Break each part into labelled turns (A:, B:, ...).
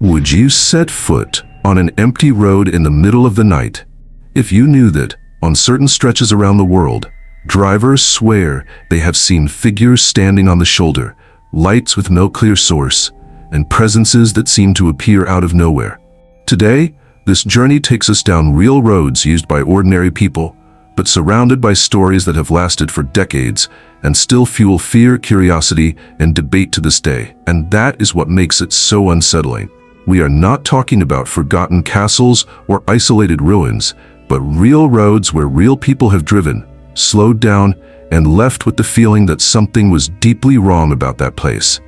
A: Would you set foot on an empty road in the middle of the night if you knew that, on certain stretches around the world, drivers swear they have seen figures standing on the shoulder, lights with no clear source, and presences that seem to appear out of nowhere? Today, this journey takes us down real roads used by ordinary people, but surrounded by stories that have lasted for decades and still fuel fear, curiosity, and debate to this day. And that is what makes it so unsettling. We are not talking about forgotten castles or isolated ruins, but real roads where real people have driven, slowed down, and left with the feeling that something was deeply wrong about that place.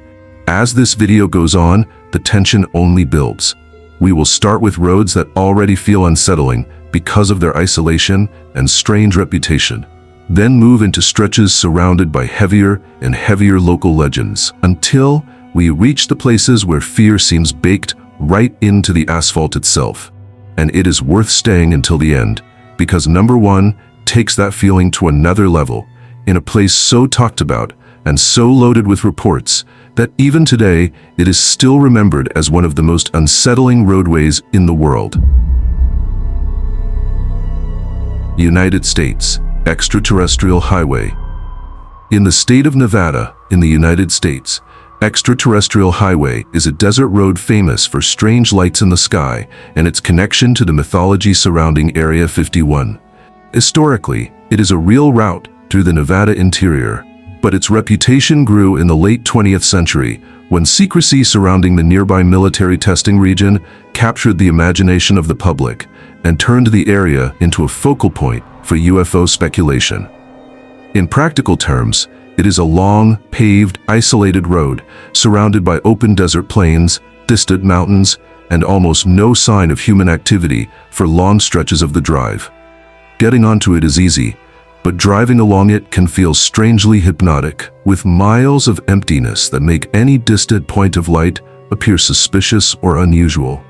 A: As this video goes on, the tension only builds. We will start with roads that already feel unsettling because of their isolation and strange reputation, then move into stretches surrounded by heavier and heavier local legends, until we reach the places where fear seems baked right into the asphalt itself. And it is worth staying until the end, because number one takes that feeling to another level, in a place so talked about and so loaded with reports that even today it is still remembered as one of the most unsettling roadways in the world. United States Extraterrestrial Highway. In the state of Nevada, in the United States, Extraterrestrial Highway is a desert road famous for strange lights in the sky and its connection to the mythology surrounding Area 51. Historically, it is a real route through the Nevada interior, but its reputation grew in the late 20th century when secrecy surrounding the nearby military testing region captured the imagination of the public and turned the area into a focal point for UFO speculation. In practical terms, it is a long, paved, isolated road surrounded by open desert plains, distant mountains, and almost no sign of human activity for long stretches of the drive. Getting onto it is easy, but driving along it can feel strangely hypnotic, with miles of emptiness that make any distant point of light appear suspicious or unusual.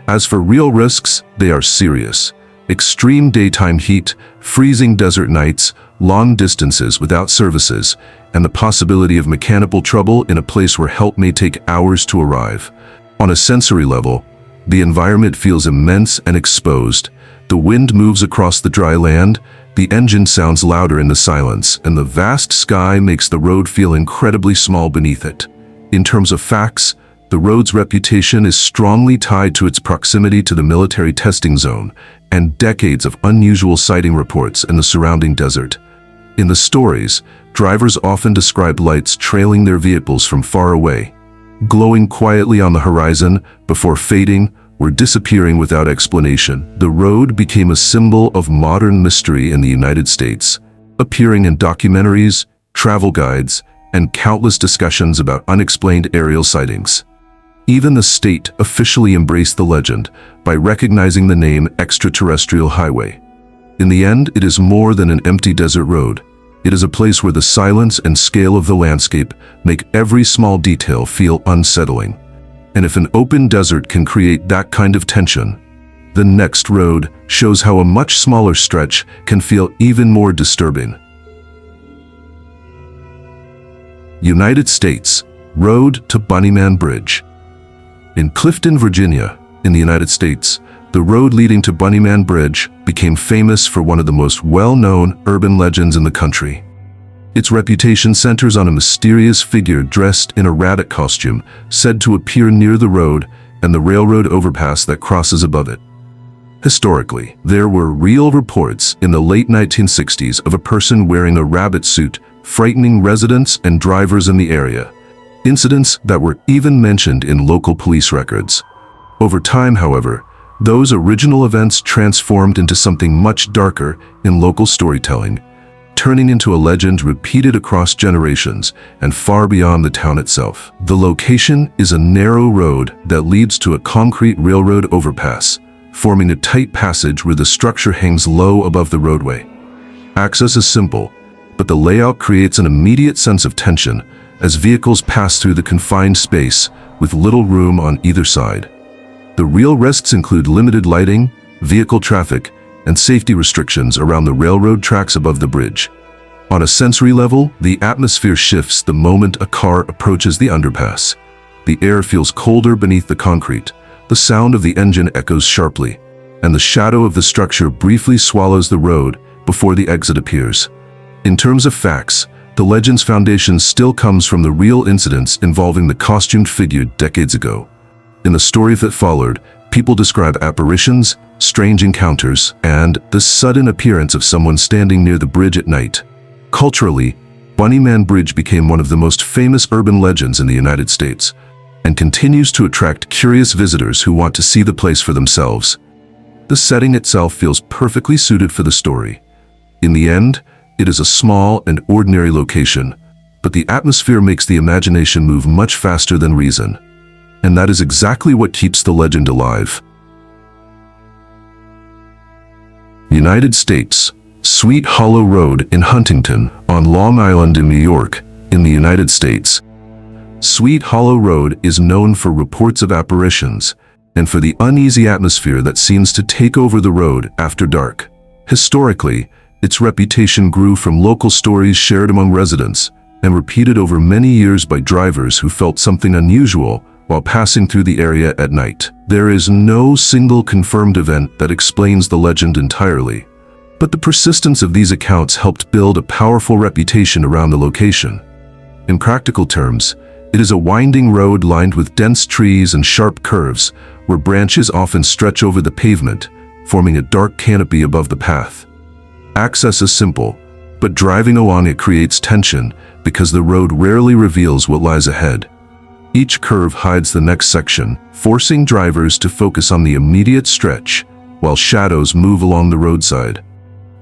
A: As for real risks, they are serious. Extreme daytime heat, freezing desert nights, long distances without services, and the possibility of mechanical trouble in a place where help may take hours to arrive. On a sensory level, the environment feels immense and exposed. The wind moves across the dry land, the engine sounds louder in the silence, and the vast sky makes the road feel incredibly small beneath it. In terms of facts, the road's reputation is strongly tied to its proximity to the military testing zone and decades of unusual sighting reports in the surrounding desert. In the stories, drivers often describe lights trailing their vehicles from far away, glowing quietly on the horizon before fading or disappearing without explanation. The road became a symbol of modern mystery in the United States, appearing in documentaries, travel guides, and countless discussions about unexplained aerial sightings. Even the state officially embraced the legend by recognizing the name Extraterrestrial Highway. In the end, it is more than an empty desert road. It is a place where the silence and scale of the landscape make every small detail feel unsettling. And if an open desert can create that kind of tension, the next road shows how a much smaller stretch can feel even more disturbing. United States Road to Bunnyman Bridge. In Clifton, Virginia, in the United States, the road leading to Bunnyman Bridge became famous for one of the most well-known urban legends in the country. Its reputation centers on a mysterious figure dressed in a rabbit costume, said to appear near the road and the railroad overpass that crosses above it. Historically, there were real reports in the late 1960s of a person wearing a rabbit suit frightening residents and drivers in the area, incidents that were even mentioned in local police records. Over time, however, those original events transformed into something much darker in local storytelling, turning into a legend repeated across generations and far beyond the town itself. The location is a narrow road that leads to a concrete railroad overpass, forming a tight passage where the structure hangs low above the roadway. Access is simple, but the layout creates an immediate sense of tension as vehicles pass through the confined space with little room on either side. The real risks include limited lighting, vehicle traffic, and safety restrictions around the railroad tracks above the bridge. On a sensory level, the atmosphere shifts the moment a car approaches the underpass. The air feels colder beneath the concrete, The sound of the engine echoes sharply, and the shadow of the structure briefly swallows the road before the exit appears. In terms of facts, the legend's foundation still comes from the real incidents involving the costumed figure decades ago. In the story that followed, people describe apparitions, strange encounters, and the sudden appearance of someone standing near the bridge at night. Culturally, Bunnyman Bridge became one of the most famous urban legends in the United States, and continues to attract curious visitors who want to see the place for themselves. The setting itself feels perfectly suited for the story. In the end, it is a small and ordinary location, but the atmosphere makes the imagination move much faster than reason. And that is exactly what keeps the legend alive. United States, Sweet Hollow Road in Huntington, on Long Island in New York, in the United States. Sweet Hollow Road is known for reports of apparitions, and for the uneasy atmosphere that seems to take over the road after dark. Historically, its reputation grew from local stories shared among residents, and repeated over many years by drivers who felt something unusual while passing through the area at night. There is no single confirmed event that explains the legend entirely, but the persistence of these accounts helped build a powerful reputation around the location. In practical terms, it is a winding road lined with dense trees and sharp curves, where branches often stretch over the pavement, forming a dark canopy above the path. Access is simple, but driving along it creates tension because the road rarely reveals what lies ahead. Each curve hides the next section, forcing drivers to focus on the immediate stretch, while shadows move along the roadside.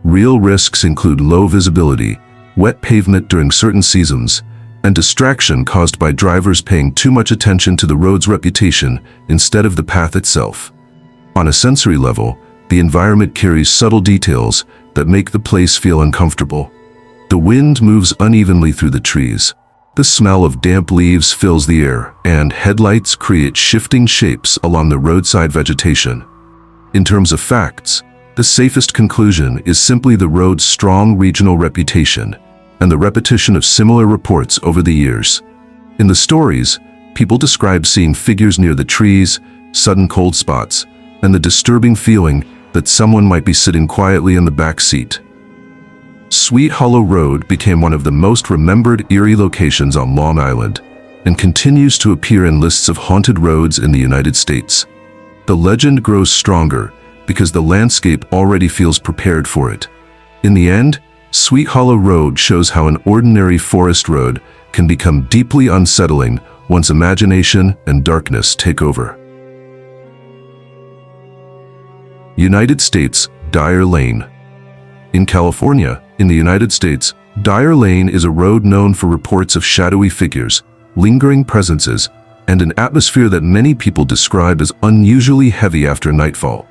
A: Real risks include low visibility, wet pavement during certain seasons, and distraction caused by drivers paying too much attention to the road's reputation instead of the path itself. On a sensory level, the environment carries subtle details that make the place feel uncomfortable. The wind moves unevenly through the trees. The smell of damp leaves fills the air, and headlights create shifting shapes along the roadside vegetation. In terms of facts, the safest conclusion is simply the road's strong regional reputation and the repetition of similar reports over the years. In the stories, people describe seeing figures near the trees, sudden cold spots, and the disturbing feeling that someone might be sitting quietly in the back seat. Sweet Hollow Road became one of the most remembered eerie locations on Long Island and continues to appear in lists of haunted roads in the United States. The legend grows stronger because the landscape already feels prepared for it. In the end, Sweet Hollow Road shows how an ordinary forest road can become deeply unsettling once imagination and darkness take over. United States, Dyer Lane. In California, in the United States, Dyer Lane is a road known for reports of shadowy figures, lingering presences, and an atmosphere that many people describe as unusually heavy after nightfall.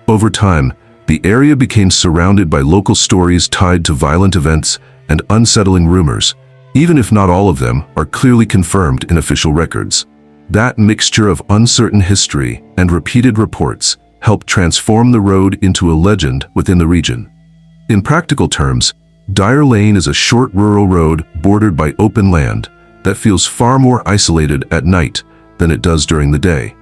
A: Over time, the area became surrounded by local stories tied to violent events and unsettling rumors, even if not all of them are clearly confirmed in official records. That mixture of uncertain history and repeated reports helped transform the road into a legend within the region. In practical terms, Dyer Lane is a short rural road bordered by open land that feels far more isolated at night than it does during the day.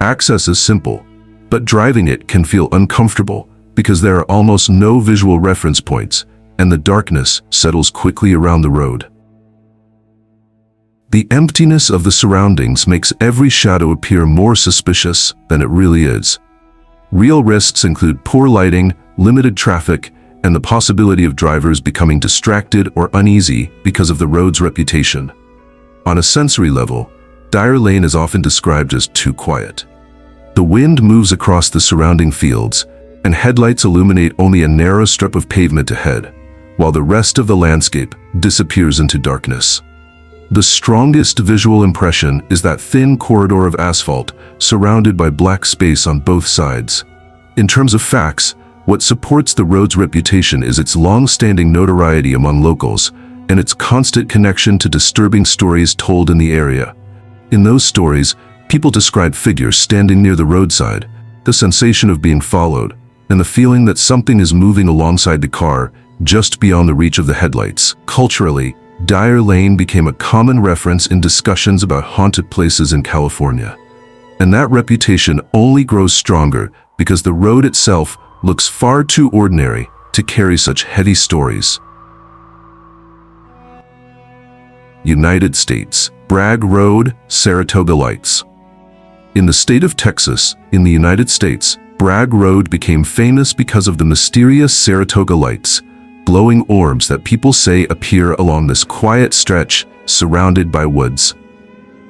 A: Access is simple, but driving it can feel uncomfortable because there are almost no visual reference points, and the darkness settles quickly around the road. The emptiness of the surroundings makes every shadow appear more suspicious than it really is. Real risks include poor lighting, limited traffic, and the possibility of drivers becoming distracted or uneasy because of the road's reputation. On a sensory level, Dyer Lane is often described as too quiet. The wind moves across the surrounding fields, and headlights illuminate only a narrow strip of pavement ahead, while the rest of the landscape disappears into darkness. The strongest visual impression is that thin corridor of asphalt surrounded by black space on both sides. In terms of facts, what supports the road's reputation is its long-standing notoriety among locals and its constant connection to disturbing stories told in the area. In those stories, people describe figures standing near the roadside, the sensation of being followed, and the feeling that something is moving alongside the car just beyond the reach of the headlights. Culturally, Dyer Lane became a common reference in discussions about haunted places in California. And that reputation only grows stronger because the road itself looks far too ordinary to carry such heavy stories. United States, Bragg Road, Saratoga lights. In the state of Texas, in the United States, Bragg Road became famous because of the mysterious Saratoga lights, glowing orbs that people say appear along this quiet stretch surrounded by woods.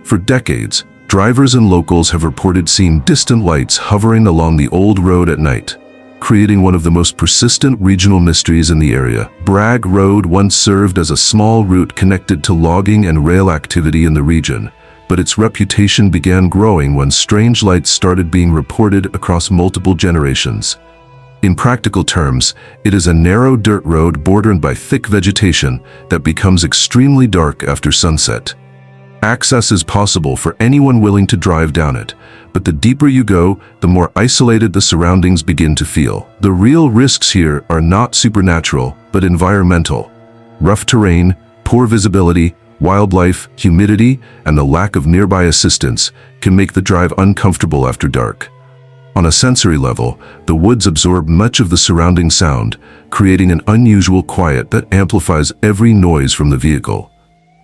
A: For decades, drivers and locals have reported seeing distant lights hovering along the old road at night, creating one of the most persistent regional mysteries in the area. Bragg Road once served as a small route connected to logging and rail activity in the region, but its reputation began growing when strange lights started being reported across multiple generations. In practical terms, it is a narrow dirt road bordered by thick vegetation that becomes extremely dark after sunset. Access is possible for anyone willing to drive down it, but the deeper you go, the more isolated the surroundings begin to feel. The real risks here are not supernatural, but environmental. Rough terrain, poor visibility, wildlife, humidity, and the lack of nearby assistance can make the drive uncomfortable after dark. On a sensory level, the woods absorb much of the surrounding sound, creating an unusual quiet that amplifies every noise from the vehicle.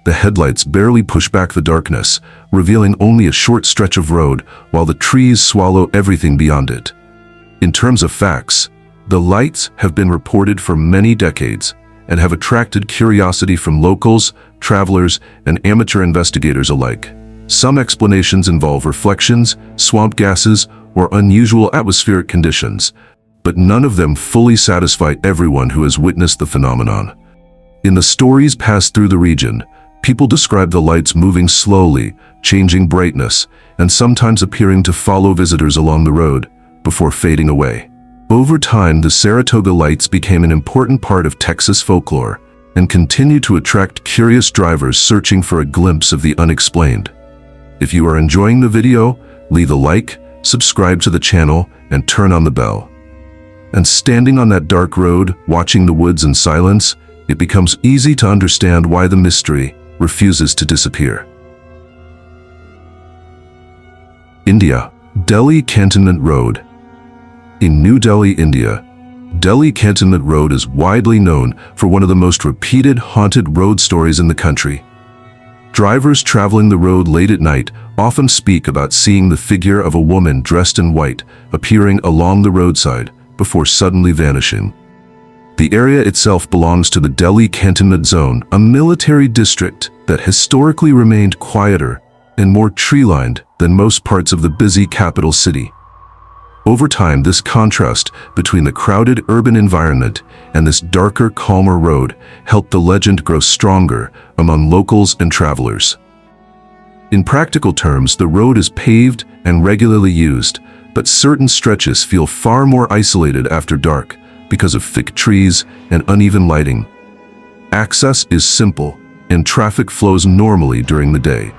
A: The headlights barely push back the darkness, revealing only a short stretch of road, while the trees swallow everything beyond it. In terms of facts, the lights have been reported for many decades and have attracted curiosity from locals, travelers, and amateur investigators alike. Some explanations involve reflections, swamp gases, or unusual atmospheric conditions, but none of them fully satisfy everyone who has witnessed the phenomenon. In the stories passed through the region, people describe the lights moving slowly, changing brightness, and sometimes appearing to follow visitors along the road before fading away. Over time, the Saratoga lights became an important part of Texas folklore and continue to attract curious drivers searching for a glimpse of the unexplained. If you are enjoying the video, leave a like, subscribe to the channel, and turn on the bell. And standing on that dark road, watching the woods in silence, it becomes easy to understand why the mystery refuses to disappear. India, Delhi Cantonment Road. In New Delhi, India, Delhi Cantonment Road is widely known for one of the most repeated haunted road stories in the country. Drivers traveling the road late at night often speak about seeing the figure of a woman dressed in white appearing along the roadside before suddenly vanishing. The area itself belongs to the Delhi Cantonment Zone, a military district that historically remained quieter and more tree-lined than most parts of the busy capital city. Over time, this contrast between the crowded urban environment and this darker, calmer road helped the legend grow stronger among locals and travelers. In practical terms, the road is paved and regularly used, but certain stretches feel far more isolated after dark because of thick trees and uneven lighting. Access is simple, and traffic flows normally during the day.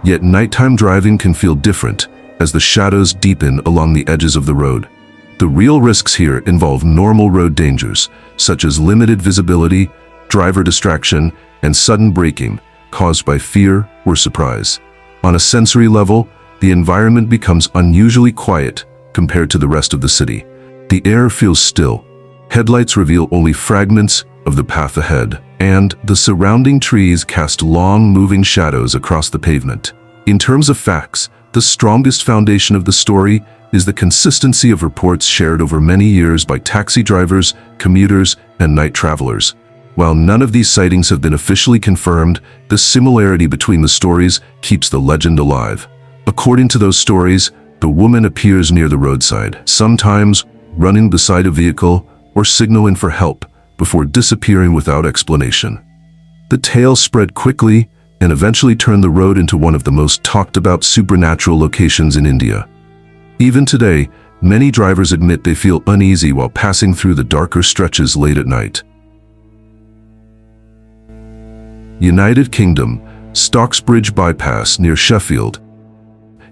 A: Yet nighttime driving can feel different as the shadows deepen along the edges of the road. The real risks here involve normal road dangers, such as limited visibility, driver distraction, and sudden braking caused by fear or surprise. On a sensory level, the environment becomes unusually quiet compared to the rest of the city. The air feels still. Headlights reveal only fragments of the path ahead, and the surrounding trees cast long, moving shadows across the pavement. In terms of facts, the strongest foundation of the story is the consistency of reports shared over many years by taxi drivers, commuters, and night travelers. While none of these sightings have been officially confirmed, the similarity between the stories keeps the legend alive. According to those stories, the woman appears near the roadside, sometimes running beside a vehicle or signaling for help before disappearing without explanation. The tale spread quickly and eventually turned the road into one of the most talked about supernatural locations in India. Even today, many drivers admit they feel uneasy while passing through the darker stretches late at night. United Kingdom, Stocksbridge bypass near Sheffield.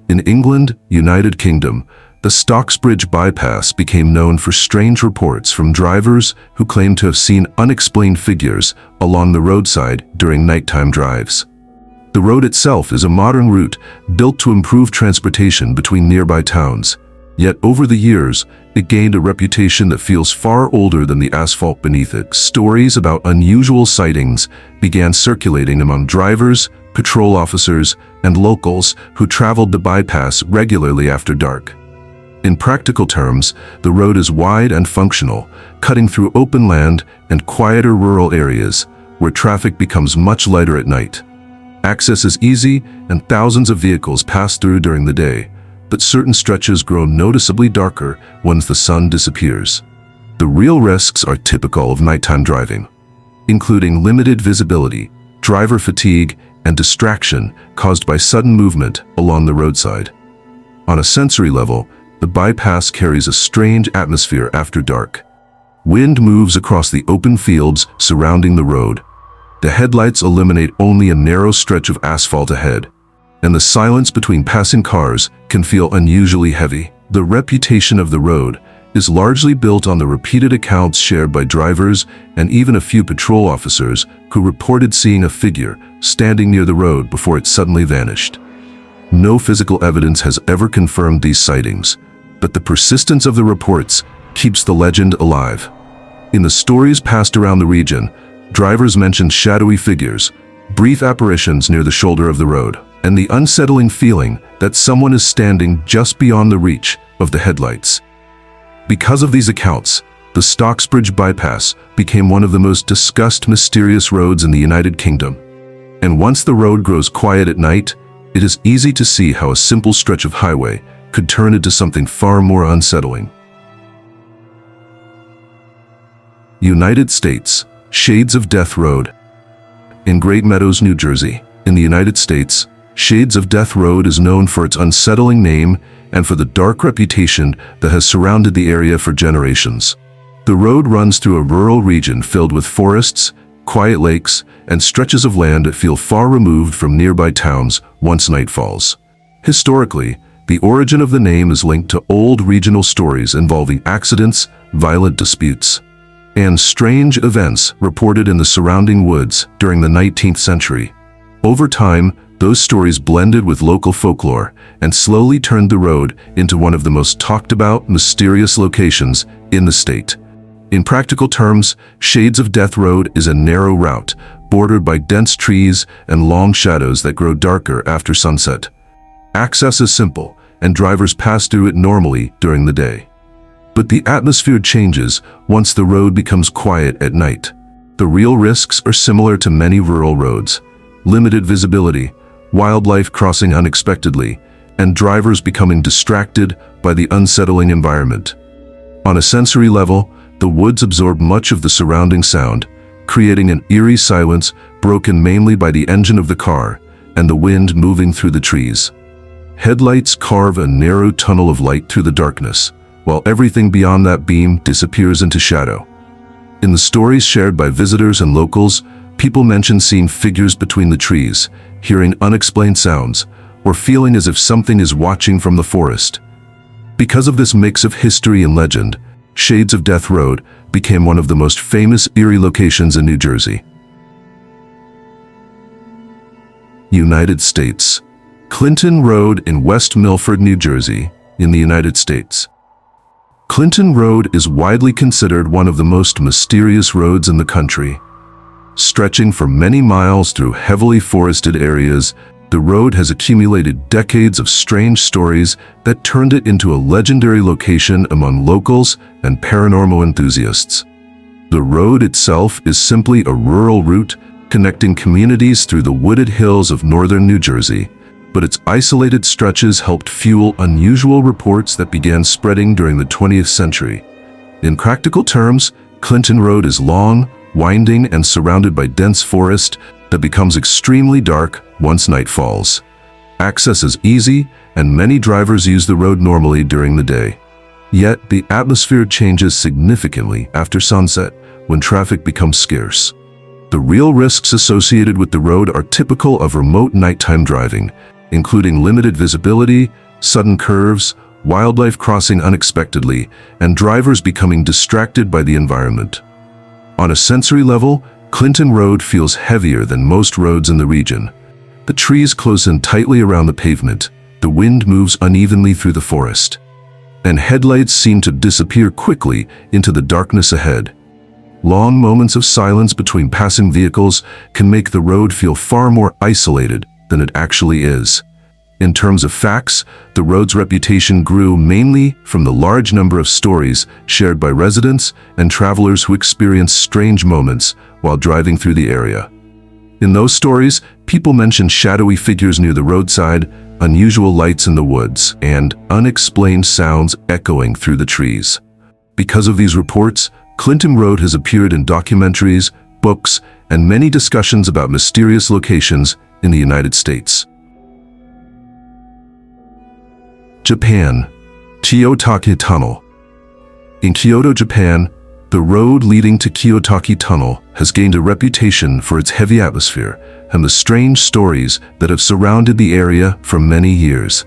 A: In England, United Kingdom, the Stocksbridge bypass became known for strange reports from drivers who claimed to have seen unexplained figures along the roadside during nighttime drives. The road itself is a modern route built to improve transportation between nearby towns. Yet over the years, it gained a reputation that feels far older than the asphalt beneath it. Stories about unusual sightings began circulating among drivers, patrol officers, and locals who traveled the bypass regularly after dark. In practical terms, the road is wide and functional, cutting through open land and quieter rural areas, where traffic becomes much lighter at night. Access is easy and thousands of vehicles pass through during the day, but certain stretches grow noticeably darker once the sun disappears. The real risks are typical of nighttime driving, including limited visibility, driver fatigue, and distraction caused by sudden movement along the roadside. On a sensory level, the bypass carries a strange atmosphere after dark. Wind moves across the open fields surrounding the road. The headlights illuminate only a narrow stretch of asphalt ahead, and the silence between passing cars can feel unusually heavy. The reputation of the road is largely built on the repeated accounts shared by drivers and even a few patrol officers who reported seeing a figure standing near the road before it suddenly vanished. No physical evidence has ever confirmed these sightings, but the persistence of the reports keeps the legend alive. In the stories passed around the region, drivers mentioned shadowy figures, brief apparitions near the shoulder of the road, and the unsettling feeling that someone is standing just beyond the reach of the headlights. Because of these accounts, the Stocksbridge bypass became one of the most discussed mysterious roads in the United Kingdom. And once the road grows quiet at night, it is easy to see how a simple stretch of highway could turn into something far more unsettling. United States, Shades of Death Road. In Great Meadows, New Jersey, in the United States, Shades of Death Road is known for its unsettling name and for the dark reputation that has surrounded the area for generations. The road runs through a rural region filled with forests, quiet lakes, and stretches of land that feel far removed from nearby towns once night falls. Historically, the origin of the name is linked to old regional stories involving accidents, violent disputes, and strange events reported in the surrounding woods during the 19th century. Over time, those stories blended with local folklore and slowly turned the road into one of the most talked about, mysterious locations in the state. In practical terms, Shades of Death Road is a narrow route bordered by dense trees and long shadows that grow darker after sunset. Access is simple, and drivers pass through it normally during the day. But the atmosphere changes once the road becomes quiet at night. The real risks are similar to many rural roads: limited visibility, wildlife crossing unexpectedly, and drivers becoming distracted by the unsettling environment. On a sensory level, the woods absorb much of the surrounding sound, creating an eerie silence broken mainly by the engine of the car and the wind moving through the trees. Headlights carve a narrow tunnel of light through the darkness, while everything beyond that beam disappears into shadow. In the stories shared by visitors and locals, people mention seeing figures between the trees, hearing unexplained sounds, or feeling as if something is watching from the forest. Because of this mix of history and legend, Shades of Death Road became one of the most famous eerie locations in New Jersey. United States. Clinton Road in West Milford, New Jersey, in the United States. Clinton Road is widely considered one of the most mysterious roads in the country. Stretching for many miles through heavily forested areas, the road has accumulated decades of strange stories that turned it into a legendary location among locals and paranormal enthusiasts. The road itself is simply a rural route connecting communities through the wooded hills of northern New Jersey, but its isolated stretches helped fuel unusual reports that began spreading during the 20th century. In practical terms, Clinton Road is long, winding, and surrounded by dense forest that becomes extremely dark once night falls. Access is easy, and many drivers use the road normally during the day. Yet, the atmosphere changes significantly after sunset when traffic becomes scarce. The real risks associated with the road are typical of remote nighttime driving, including limited visibility, sudden curves, wildlife crossing unexpectedly, and drivers becoming distracted by the environment. On a sensory level, Clinton Road feels heavier than most roads in the region. The trees close in tightly around the pavement, the wind moves unevenly through the forest, and headlights seem to disappear quickly into the darkness ahead. Long moments of silence between passing vehicles can make the road feel far more isolated than it actually is. In terms of facts, the road's reputation grew mainly from the large number of stories shared by residents and travelers who experienced strange moments while driving through the area. In those stories, people mentioned shadowy figures near the roadside, unusual lights in the woods, and unexplained sounds echoing through the trees. Because of these reports, Clinton Road has appeared in documentaries, books, and many discussions about mysterious locations in the United States. Japan. Kiyotaki Tunnel. In Kyoto, Japan, the road leading to Kiyotaki Tunnel has gained a reputation for its heavy atmosphere and the strange stories that have surrounded the area for many years.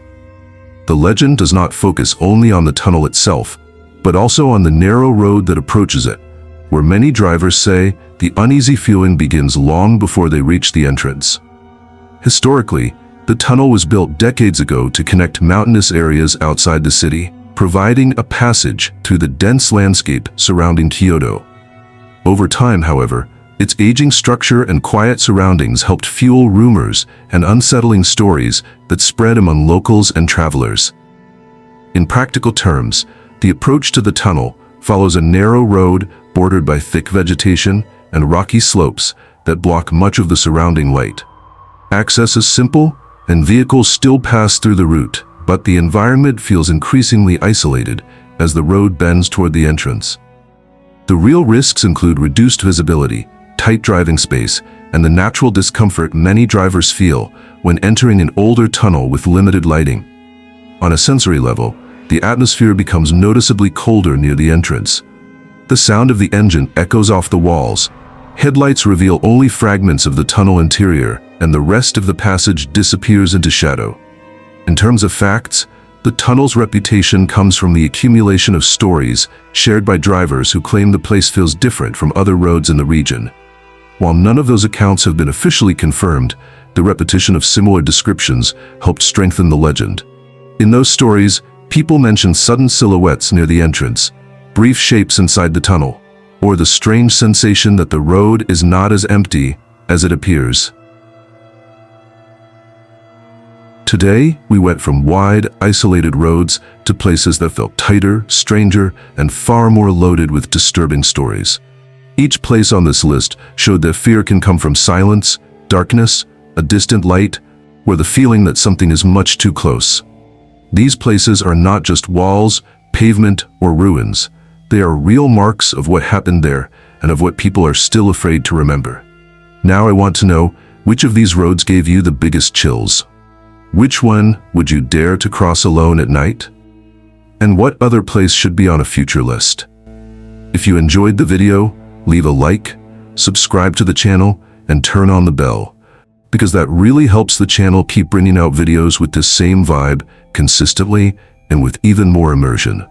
A: The legend does not focus only on the tunnel itself, but also on the narrow road that approaches it, where many drivers say the uneasy feeling begins long before they reach the entrance. Historically, the tunnel was built decades ago to connect mountainous areas outside the city, providing a passage through the dense landscape surrounding Kyoto. Over time, however, its aging structure and quiet surroundings helped fuel rumors and unsettling stories that spread among locals and travelers. In practical terms, the approach to the tunnel follows a narrow road bordered by thick vegetation and rocky slopes that block much of the surrounding light. Access is simple, and vehicles still pass through the route, but the environment feels increasingly isolated as the road bends toward the entrance. The real risks include reduced visibility, tight driving space, and the natural discomfort many drivers feel when entering an older tunnel with limited lighting. On a sensory level, the atmosphere becomes noticeably colder near the entrance. The sound of the engine echoes off the walls. Headlights reveal only fragments of the tunnel interior, and the rest of the passage disappears into shadow. In terms of facts, the tunnel's reputation comes from the accumulation of stories shared by drivers who claim the place feels different from other roads in the region. While none of those accounts have been officially confirmed, the repetition of similar descriptions helped strengthen the legend. In those stories, people mention sudden silhouettes near the entrance, brief shapes inside the tunnel, or the strange sensation that the road is not as empty as it appears. Today, we went from wide, isolated roads to places that felt tighter, stranger, and far more loaded with disturbing stories. Each place on this list showed that fear can come from silence, darkness, a distant light, or the feeling that something is much too close. These places are not just walls, pavement, or ruins. They are real marks of what happened there and of what people are still afraid to remember. Now I want to know, which of these roads gave you the biggest chills? Which one would you dare to cross alone at night? And what other place should be on a future list? If you enjoyed the video, leave a like, subscribe to the channel, and turn on the bell, because that really helps the channel keep bringing out videos with this same vibe consistently and with even more immersion.